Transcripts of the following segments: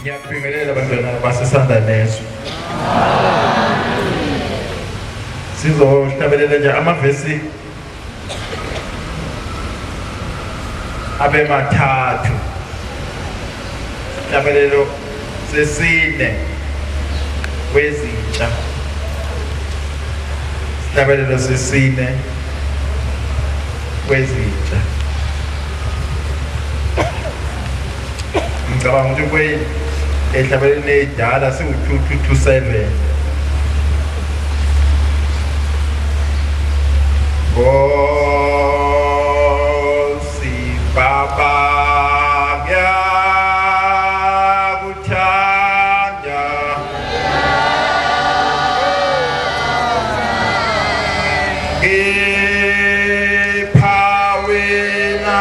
Ngiyakubingelela abantwana basesandla neso. Sizohlabelela nje amavesi abe mathathu. Hlabelelo sesine kwezintsha. Hlabelelo sesine kwezintsha. Ngicabanga ukuthi ehlabeleni edala siwu-2227 Nkosi Baba ngiyakuthanda ngipha wena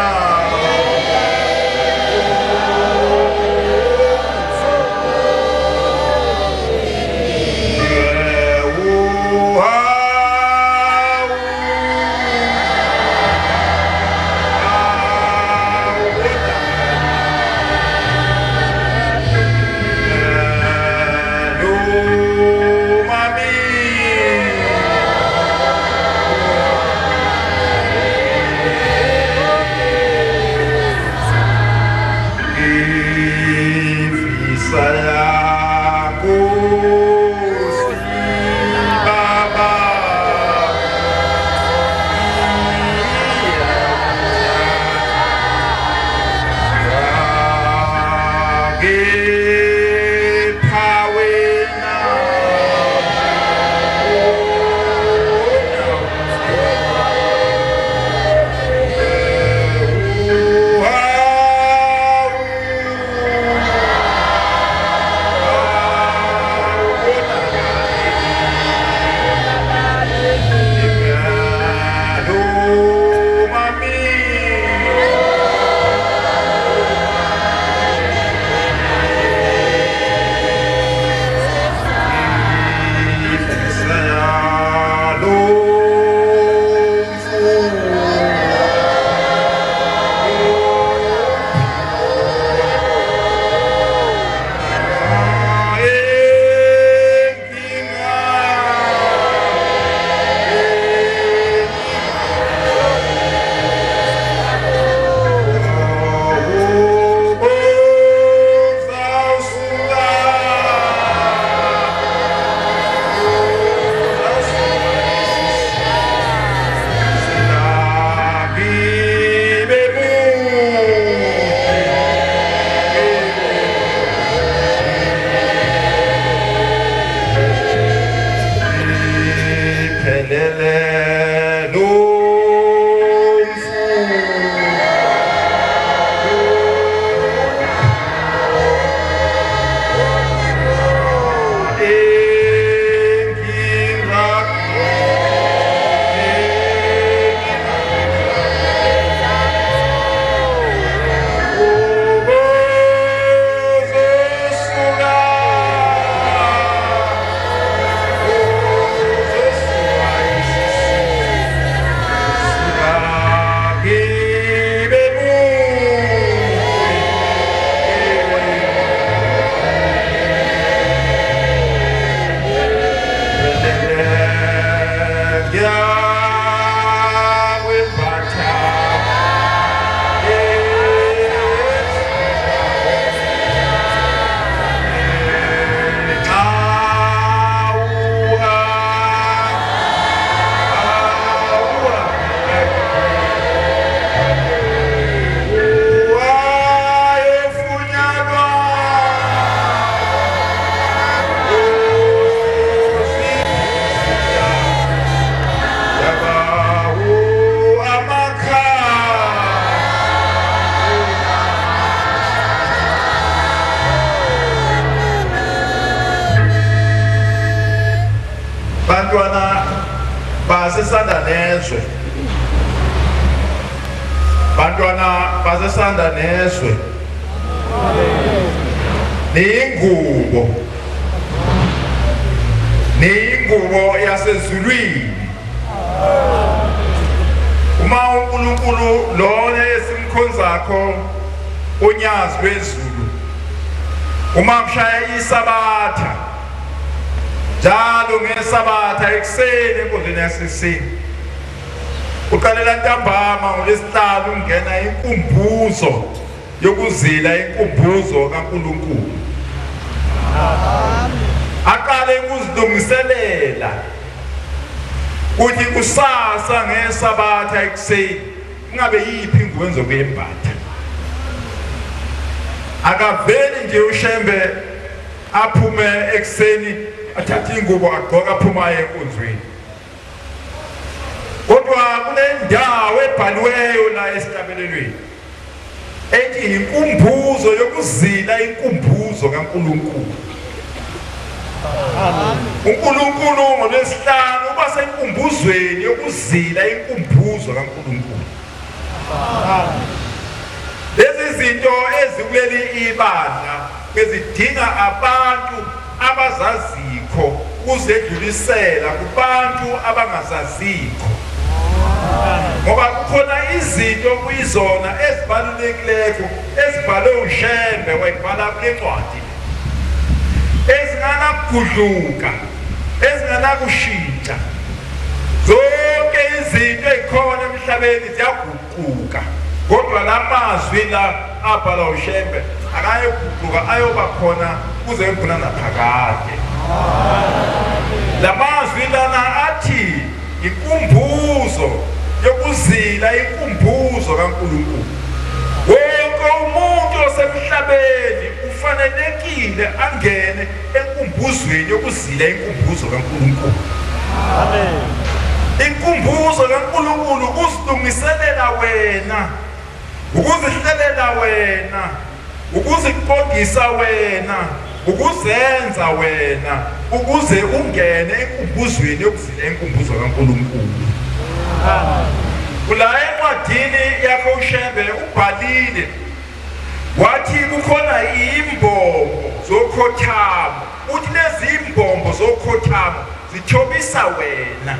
basesandla nezwe. Bantwana basesandla nezwe. Niyingubo yasezulwini. Uma uNkulunkulu lona esimkhonzakho unyazi lwezulu uma kushaya isabatha njalo ngesabatha ekuseni enkundleni yasesini uqalela ntambama ngolesihlanu ungena inkumbuzo yokuzila inkumbuzo kaNkulunkulu aqale ukuzilungiselela uthi kusasa ngesabatha ekuseni ngabe yiphi ingubo enzokuyembatha akaveli nje uShembe aphume ekuseni athathe ingubo agqoka aphuma enkonzweni kodwa kule ndawo ebhaliweyo la esihlabelelweni ethi inkumbuzo yokuzila inkumbuzo kaNkulunkulu. uNkulunkulu ngolesihlanu uba senkumbuzweni yokuzila inkumbuzo kaNkulunkulu. Lezi zinto ezikuleli ibandla bezidinga abantu abazazikho ukuzedlulisela kubantu abangazazikho. Ngoba kukhona izinto kuyizona ezibalulekileko ezibhalwe uShembe wayibhala kule ncwadi ezinganakugudluka ezinganakushintsha. Zonke izinto ezikhona emhlabeni ziyaguquka kodwa la mazwi la abhala uShembe akayoguquka ayoba khona kuze kugcina naphakade. La mazwi lana athi inkumbuzo yokuzila inkumbuzo kaNkulunkulu. Wonke umuntu osemhlabeni ufanelekile angene enkumbuzweni yokuzila inkumbuzo kaNkulunkulu. Amen. Inkumbuzo kaNkulunkulu uzilungiselela wena, ukuzihlelela wena, ukuziqondisa wena, ukuzenza wena ukuze ungene enkumbuzweni yokuzila inkumbuzo kaNkulunkulu. Kula encwadini yakho uShembe ubhalile wathi kukhona imbombo zokhothamo uthi lezi imbombo zokhothamo zithobisa wena.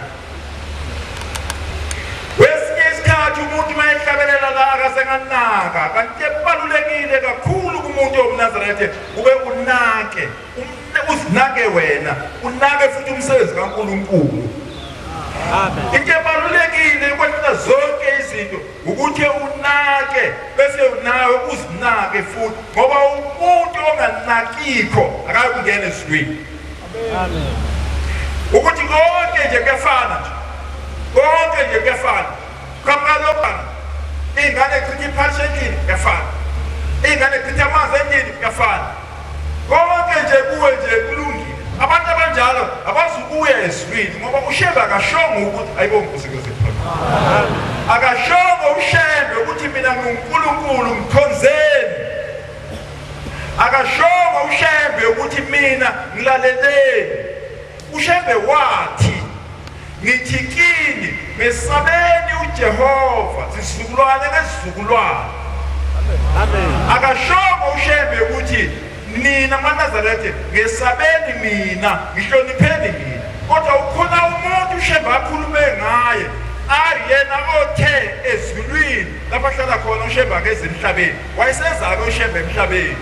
Wesinye isikhathi umuntu mayehlabelela la akasenganaka kanti ebalulekile kakhulu kumuntu omNazaretha ube unake uzinake wena unake futhi umsebenzi kaNkulunkulu. Amen. Into ebalulekile kwethu zonke izinto ukuthi unake bese unawe uzinake futhi ngoba umuntu onganakikho akayikungena esizweni. Amen. Ukuthi konke nje kuyafana nje. Konke nje kuyafana. Kamaloba ingane ichitha iphashe endlini kuyafana. Ingane ichitha amanzi endlini kuyafana. Konke nje kuwe nje kulungile. Abantu abanjalo abazukuya esizweni ngoba uShembe akashongo ukuthi ayibonke phakathi. Akashongo uShembe ukuthi mina nguNkulunkulu mkhonzeni. Akashongo uShembe ukuthi mina ngilaleleni. uShembe wathi ngithi kini mesabeni uJehova sisizukulwane ngesizukulwane. Amen. Akashongo uShembe ukuthi nina maNazaretha ngesabeni mina ngihlonipheni mina. Kodwa ukhona umuntu uShembe akhulume ngaye ayena othe ezulwini lapha ahlala khona uShembe akeze emhlabeni wayesezake uShembe emhlabeni.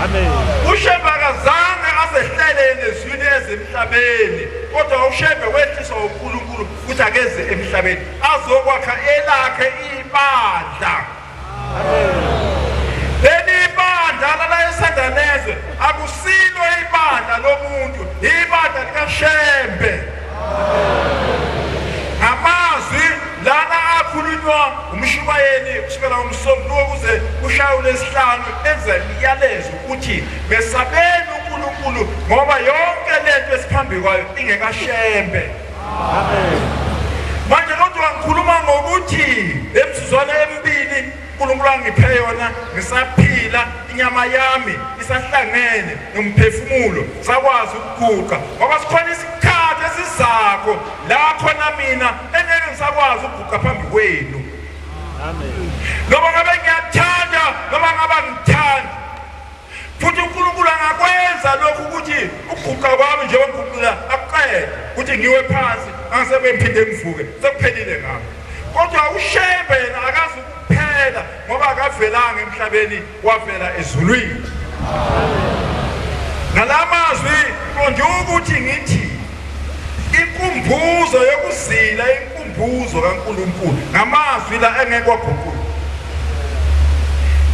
Amen. uShembe akazange azehlelene ezulwini ezemhlabeni kodwa uShembe wehliswa uNkulunkulu ukuthi akeze emhlabeni azokwakha elakhe ibandla. Amen. Leli ibandla la eSandanezwe akusilo ibandla lomuntu, ibandla likaShembe. Amazwi lana akhulunywa umshumayeli kusukela ngomsombuluko kuze kushaye uLwesihlanu enza imiyalezo ukuthi besabeni uNkulunkulu ngoba yonke lento esiphambi kwayo ingekaShembe. Amen. Manje kodwa ngikhuluma ngokuthi emsuzwana emibili uNkulunkulu angiphe yona ngisaphila inyama yami isahlangene nomphefumulo sakwazi ukuguqa ngoba sikhona isikhathi esizakho la khona mina engeke ngisakwazi ukuguqa phambi kwenu. Amen. Noma ngabe ngiyathanda noma ngabe ngithanda futhi uNkulunkulu angakwenza lokhu ukuthi ukuguqa kwami nje uNkulunkulu aqede ukuthi ngiwe phansi angisebenze ngiphinde ngivuke sekuphelile ngami. Kodwa uShembe yena akazi ukuphela ngoba akavelanga emhlabeni wavela ezulwini. ukuthi ngithi inkumbuzo yokuzila inkumbuzo kaNkulunkulu ngamazwi la engekho guquka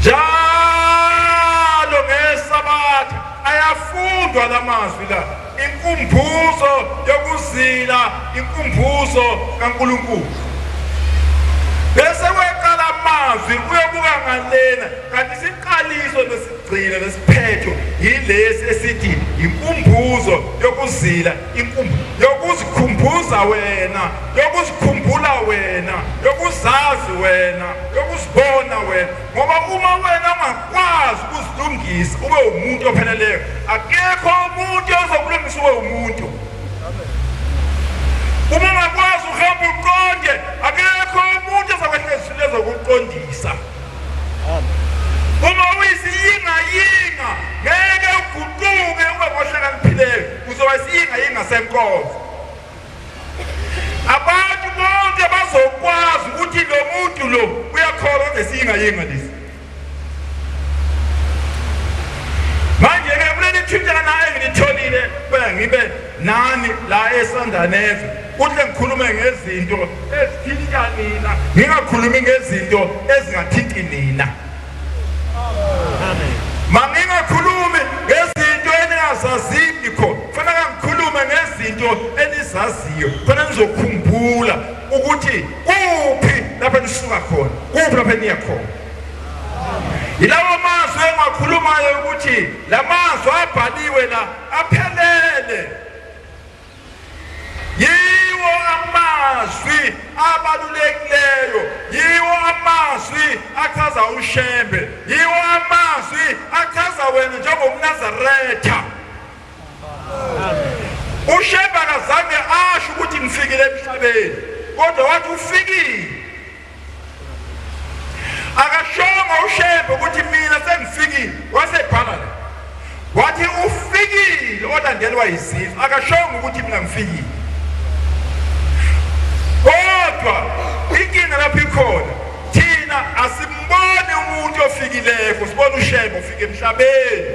njalo ngesabatha ayafundwa lamazwi la inkumbuzo yokuzila inkumbuzo kaNkulunkulu bese weqala amazwi uyobuka ngalena kanti isiqaliso lesigcina lesiphetho yilesi esithi inkumbuzo yokuzila yokuzikhumbuza wena yokuzikhumbula wena yokuzazi wena yokuzibona wena ngoba uma wena ungakwazi ukuzilungisa ube umuntu opheleleyo akekho umuntu ozokulungisa ube umuntu. Uma ungakwazi uhamba uqonde akekho umuntu ozakwehlezela ukuqondisa. Uma uyisiyinga ngeke uguquke ube ngohlakanipheleyo uzoba isiyinga senkonzo. Abantu bonke bazokwazi ukuthi lo muntu lo uyakholwa ngesiyinga lesi. Manje ke kuleli thutana engilitholile ngibe nani la eSandaneze uhle ngikhulume ngezinto ezithinta nina ngingakhulumi ngezinto ezingathinti nina. Amen. Mangingakhulumi ngezinto eningazazikho kufanele ngikhulume ngezinto enizaziyo khona nizokhumbula ukuthi kuphi lapha nisuka khona kuphi lapha niya khona. Ilawo mazwi engakhulumayo ukuthi lamazwi abhaliwe la aphelele yiwo amazwi abalulekileyo yiwo amazwi achaza uShembe yiwo amazwi achaza wena njengomNazaretha. uShembe akazange asho ukuthi ngifikile emhlabeni kodwa wathi ufikile. Akashonga uShembe ukuthi mina sengifikile wasebhala la wathi ufikile olandelwa yizizwe akashonga ukuthi mina ngifikile. Kodwa inkinga lapho ikhona thina asimboni umuntu ofikileko sibona uShembe ufike emhlabeni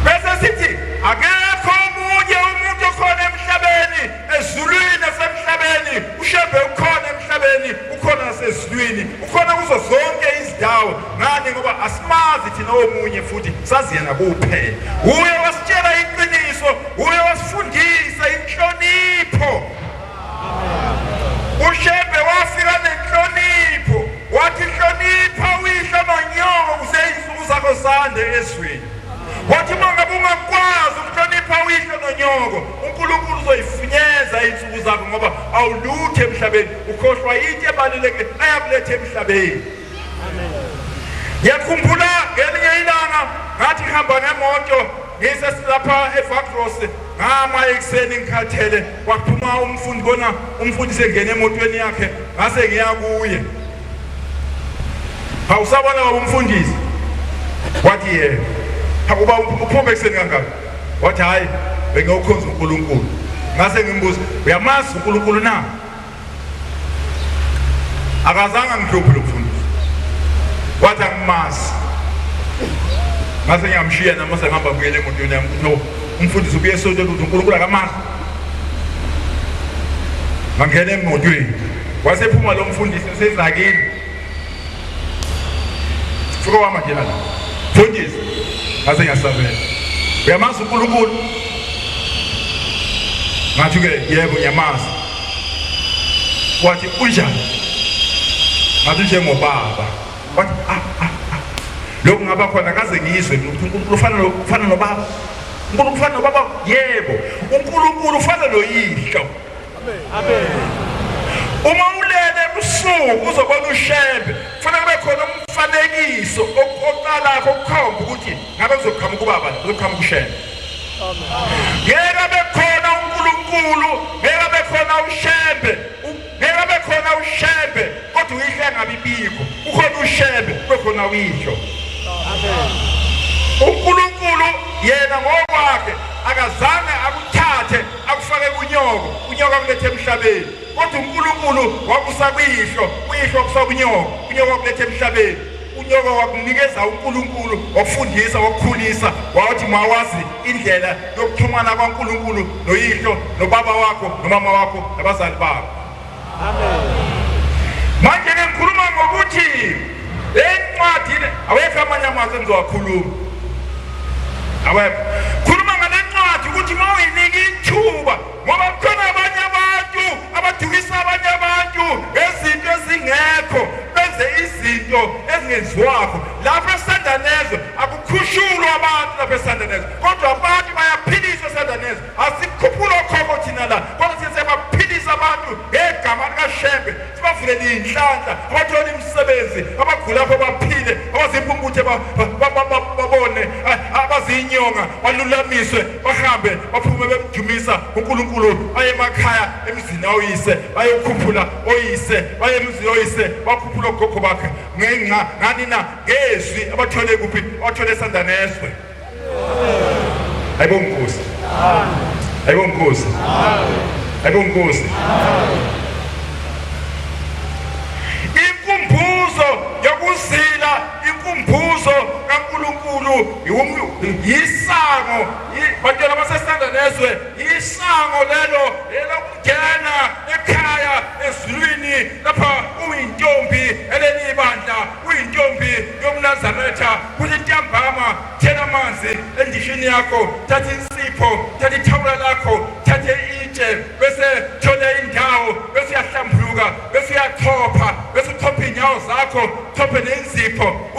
bese sithi akekho umuntu okhona emhlabeni ezulwini nasemhlabeni uShembe ukhona emhlabeni ukhona nasezulwini ukhona kuzo zonke izindawo ngani ngoba asimazi thina omunye futhi sazi yena kuphela uye wasitshela iqiniso uye wasifundisa inhlonipho. uShembe wafika nenhlonipho wathi hlonipha uyihlo nonyoko kuseyinsuku zakho zande ezweni. Wathi mangabe ungakwazi ukuhlonipha uyihlo nonyoko uNkulunkulu uzoyifinyeza insuku zakho ngoba awuluthe emhlabeni ukhohlwa into ebalulekile ayakulethe emhlabeni. Amen. Yakhumbula ngelinye ilanga ngathi ngihamba ngemoto ngisesilapha eVakros ngama ekseni ngikhathele waphuma umfundi bona umfundi sengene emotweni yakhe ngase ngiya kuye. Awusabona umfundisi wathi yebo akuba uphombe ekseni kangaka wathi hayi bengiyokhonza uNkulunkulu ngase ngimbuza uyamazi uNkulunkulu na akazange ngihluphe lo mfundisi wathi angimazi ngase ngiyamshiya namase ngihamba kuyele emotweni yami no umfundisi ubuye esonto ukuthi uNkulunkulu akamazi. Ngangena emotweni wasephuma lo mfundisi sezakini fuka wama nje la mfundisi ngase ngiyasabela uyamazi uNkulunkulu ngathi ke yebo ngiyamazi. Wathi unjani ngathi njengobaba wathi lokhu ngaba khona kaze ngizwe ukuthi uNkulunkulu ufana nobaba. uNkulunkulu ufana nobaba yebo uNkulunkulu ufana noyihlo. Amen. Uma ulele ebusuku uzobona uShembe kufanele kube khona umfanekiso oqala ukukhomba ukuthi ngabe uzoqhamuka ubaba uzoqhamuka uShembe. Amen. Ngeke bekhona uNkulunkulu ngeke bekhona uShembe ngeke bekhona uShembe kodwa uyihlo engabibikho ukhona uShembe bekhona uyihlo. Amen. uNkulunkulu yena ngokwakhe akazange akuthathe akufake kunyoko akulethe emhlabeni kodwa uNkulunkulu wakusa kuyihlo wakusa kunyoko wakulethe emhlabeni. unyoka wakunikeza uNkulunkulu wakufundisa wakukhulisa wathi mawazi indlela yokuxhumana kwaNkulunkulu noyihlo nobaba wakho nomama wakho nabazali bakho. Amen. Manje ngikhuluma ngokuthi encwadini awekho amanye amazwi engizowakhuluma. Awekho. Khuluma ngale ncwadi ukuthi mawuyinika ithuba ngoba kukhona abanye abantu abadukisa abanye abantu ezinto ezingekho benze izinto ezingenziwako. Lapho esandanezo akukhushulwa abantu lapho esandanezo kodwa abantu bayaphiliswa esandanezo. Asikhuphula okhokho thina la kodwa size baphilisa abantu ngegama likaShembe sibavulele inhlanhla abathola imisebenzi abagula lapho baphile abazimpunguthe babone abazinyonga balulamiswe bahambe baphume bemdumisa uNkulunkulu aye emakhaya emzini oyise bayokhuphula oyise baye emzini oyise bakhuphula ogogo bakhe ngenxa ngani na ngezwi abathole kuphi abathole esandaneswe. Ayibonge Nkosi. Ayibonge Nkosi. Ayibonge Nkosi. Inkumbuzo yokuzila inkumbuzo kaNkulunkulu yisango bantwana basesandaneswe isango lelo elokungena ekhaya ezulwini lapha uyintombi elelibandla uyintombi yomNazaretha kuthi ntambama thela amanzi endishini yakho thatha insipho thatha ithawula lakho thatha itshe bese thola indawo bese uyahlambuluka bese uyathopha bese uthopha inyawo zakho thophe nenzipho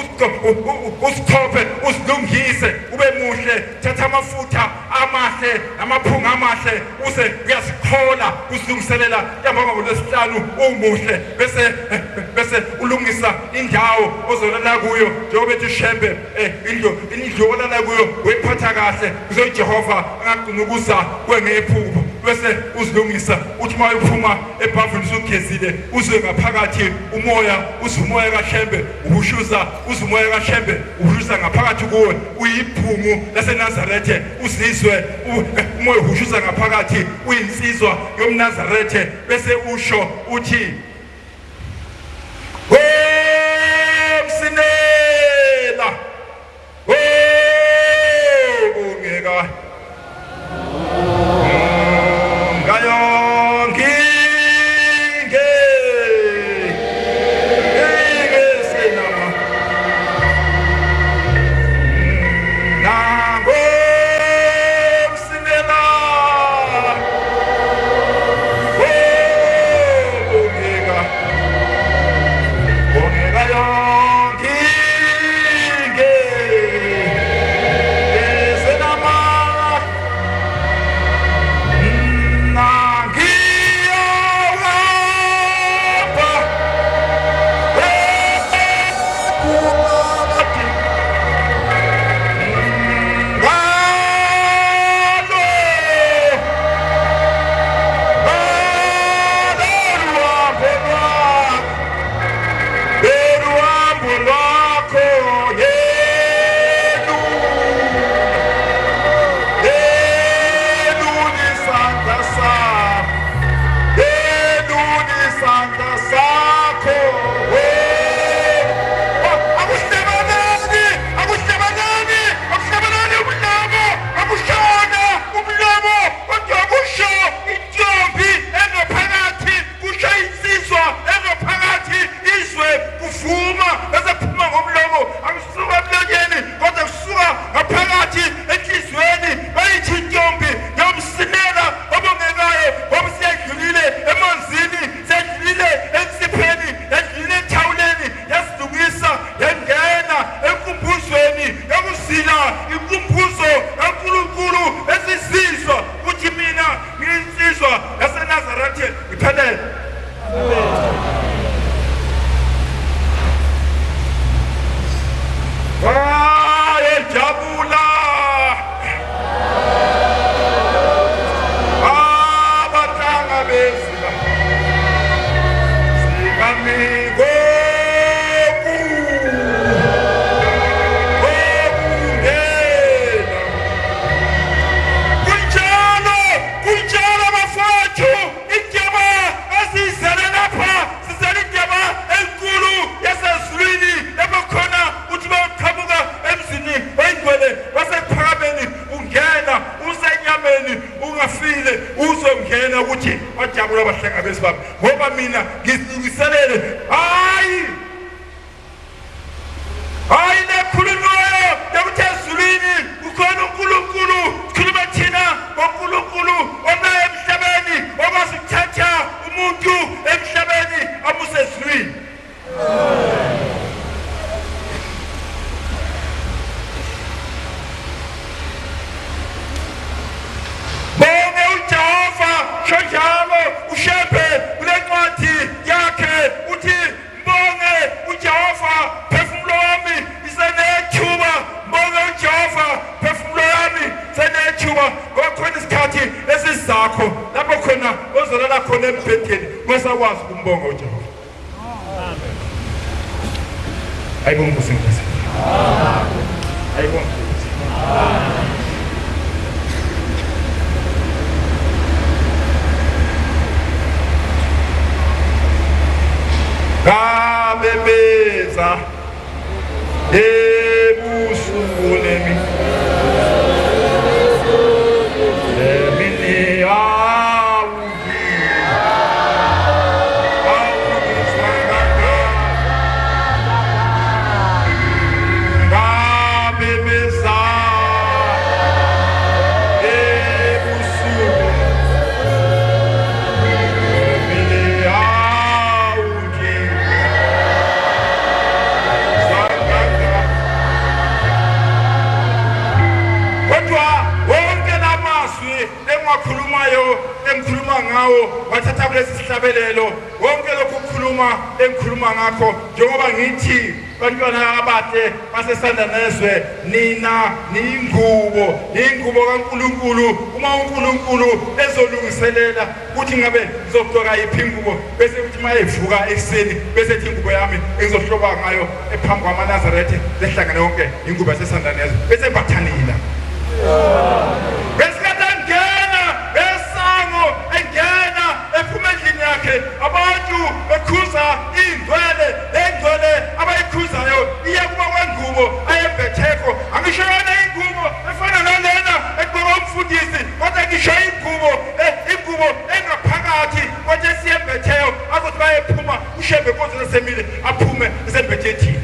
usikhophe usilungise ube muhle thatha amafutha amahle amaphunga amahle use uyasikhola usilungiselela ntambama ngolwesihlanu umuhle bese ulungisa indawo ozolala kuyo njengoba ethi uShembe indlu olala kuyo wephatha kahle kuze uJehova angagcina ukuza kwengephupho bese uzilungisa uthi mayiphuma ebhavini usugezile uzwe ngaphakathi umoya uzumoya kaShembe uhushuza uzumoya kaShembe uhushuza ngaphakathi kuwe uyibhumu laseNazarethe uzizwe umoya uhushuza ngaphakathi uyinsizwa yomNazarethe bese usho uthi Msinela ungeka khona bajabula abahlangabezi bami ngoba mina ngizilungiselele hayi nekhulumayo yokuthi ezulwini ukhona uNkulunkulu sikhuluma thina ngoNkulunkulu onaye emhlabeni okwazi ukuthatha umuntu emhlabeni amuse ezulwini. Bonge uJehova shojalo ushephe kule ncwadi yakhe uthi bonge uJehova phefumulo wami isenethuba bonge uJehova phefumulo wami senethuba ngokukhona isikhathi esizakho lapho khona ozolela khona embhedeni mesakwazi ukumbonga uJehova. Ayibonge uNkulunkulu. Ayibonge uNkulunkulu. Kabebeza ebusuku lemini engikhuluma ngawo wathatha kulesi sihlabelelo wonke lokhu ukukhuluma engikhuluma ngakho njengoba ngithi bantwana abade basesandanezwe nina niyingubo kaNkulunkulu uma uNkulunkulu ezolungiselela ukuthi ngabe ngizogqoka yiphi ingubo bese uthi mayevuka ekseni bese ethi ingubo yami engizohloba ngayo ephambi kwaManazaretha lehlangane yonke ingubo yasesandanezwe bese bathanila abantu bekhuza indwele lengcwele abayikhuzayo iya kuba kwengubo ayembetheko angisho yona ingubo efana nalena egqoka umfundisi kodwa ngisho ingubo engaphakathi kodwa esiyembetheyo azothi bayephuma ushembe konke lesemile aphume esembethethini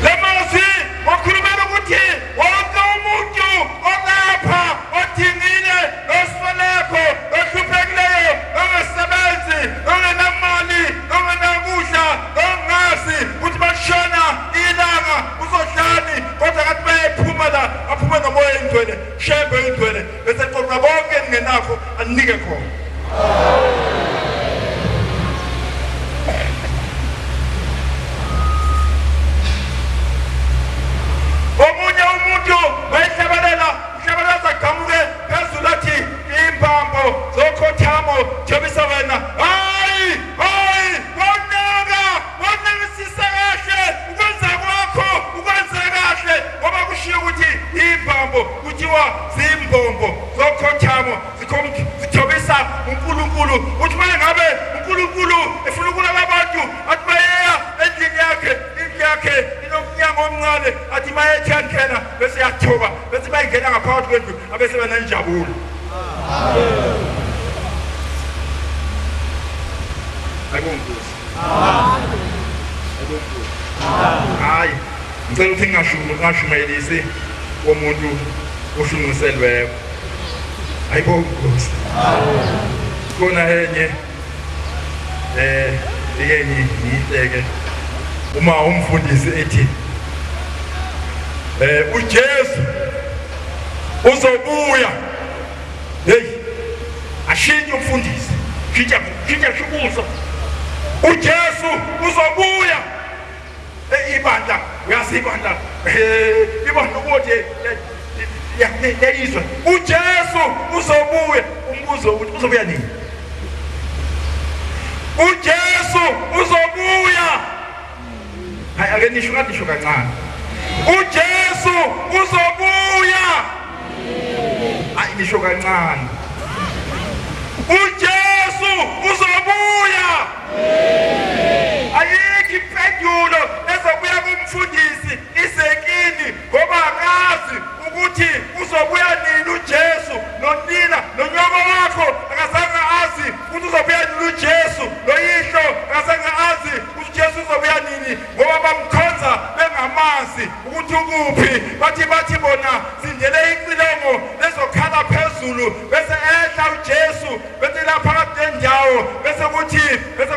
lemazwi wakhulumela ukuthi wonke umuntu olapha odingile osweleko ohluphekileyo ongasebenzi ongenamali ongenakudla ongazi ukuthi bashona ilanga uzohlani kodwa kathi bayephuma la aphume nomoya engcwele shembe engcwele bese qoqa bonke ningenakho anike khona. Omunye umuntu bayihlabelela zagamuke phezulu athi impambo zokhothamo jobisa wena hayi wonakisisa kahle ukwenza kwakho ukwenza kahle ngoba kushiwo ukuthi impambo kuthiwa zimbombo zokhothamo zithobisa uNkulunkulu uthi manje ngabe uNkulunkulu efuna ukulala abantu athi bayeya endlini yakhe inomnyango omncane athi mayethi yangena bese yathoba bese bayingena ngaphakathi kwendlu abese benenjabulo. Hayi ngicela ukuthi ngashumayelisi womuntu ohlungiselweyo. Ayibonge Nkosi. Khona enye ngiyihleke uma umfundisi ethi uJesu uzobuya. Hey ashintshe umfundisi shintsha shukuza uJesu uzobuya. Ibandla uyasibandla ibandla ukuthi yayizwe uJesu uzobuya. Umbuzo ukuthi uzobuya nini? uJesu uzobuya. Hayi ake nisho kancane. uJesu uzobuya. Hayi nisho kancane. uJesu uzobuya. Ayikho impendulo ezobuya kumfundisi isekini ngoba akazi ukuthi uzobuya nini uJesu nonina nonyoko wakho akazange ukuphi bathi bona sindele icilongo lezokhala phezulu bese ehla uJesu bese lapha kadendawo bese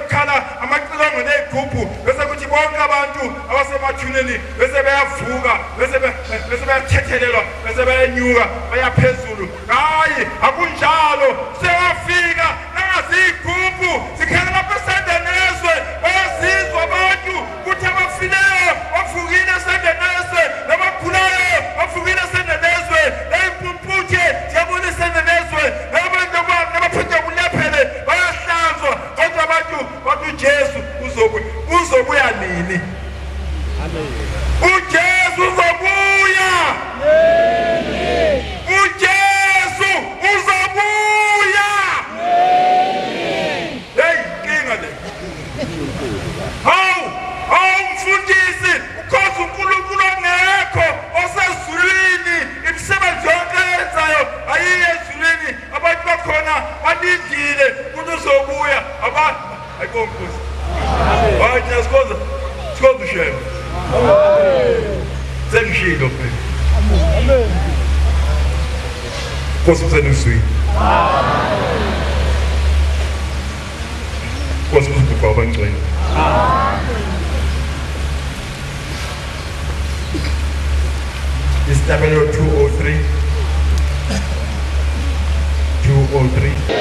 kukhala amacilongo nezigubhu bese kuthi bonke abantu abasemathuneni bese beyavuka bese bayathethelelwa bese bayanyuka bayaphezulu. Hayi akunjalo, sewafika nazigubhu sikhangela lapha esendenezwe bayazizwa abantu kuthi abafileyo bavukile esendenezwe nabagulayo bavukile esendenezwe impumputhe siyabona esendenezwe abantu nabaphethe kulephele bayahlanzwa kodwa abantu bathi uJesu uzobuya nini? uJesu uzobuya. uJesu uzobuya. Hey kinga le. Hawu mfundisi ukhoza uNkulunkulu ongekho osezulwini imisebenzi yonke yenzayo ayiye ezulwini abantu bakhona balindile ukuthi uzobuya abantu ayikonkosi. Hayi niyasikoza ushem. Sengishilo phela. Amen. Nkosi mseniswi. Nkosi msibukwa abangcwele. Istabelo 203. 203.